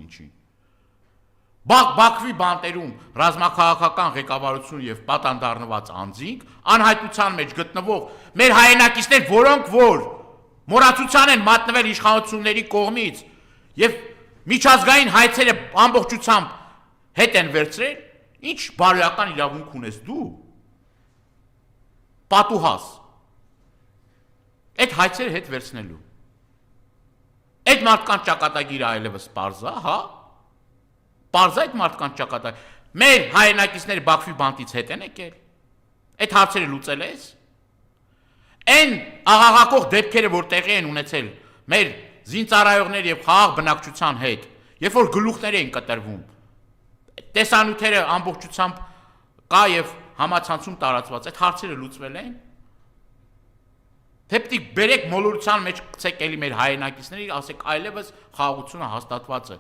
ինչին։ Բաքվի բանտերում ռազմաքաղաքական ղեկավարություն եւ պատանդառնված անձինք, անհայտության մեջ գտնվող մեր հայրենակիցներ, որոնք որ մոռացության են մատնվել իշխանությունների կողմից եւ միջազգային հայցերը ամբողջությամբ հետ են վերցրել, ինչ բարոյական իրավունք ունես դու։ Պատուհաս։ Այդ հայցերը հետ վերցնելու։ Այդ մարդկանց ճակատագիրը այլևս պարզա, հա։ Պարզա այդ մարդկանց ճակատագիրը։ Մեր հայրենակիցները Բաքվի բանտից հետ են եկել։ Այդ հարցերը լուծել ես։ Այն աղաղակող դեպքերը, որ տեղի են ունեցել մեր զինծառայողների եւ խաղաղ բնակչության հետ, երբ որ գլուխներ էին կտրվում, տեսանյութերը ամբողջությամբ կա եւ համացանցում տարածված, այդ հարցերը լուծվել են։ Թե պիտի բերեք մոլորության մեջ գցեք էլի մեր հայրենակիցների, ասեք այլևս խաղաղությունը հաստատված է։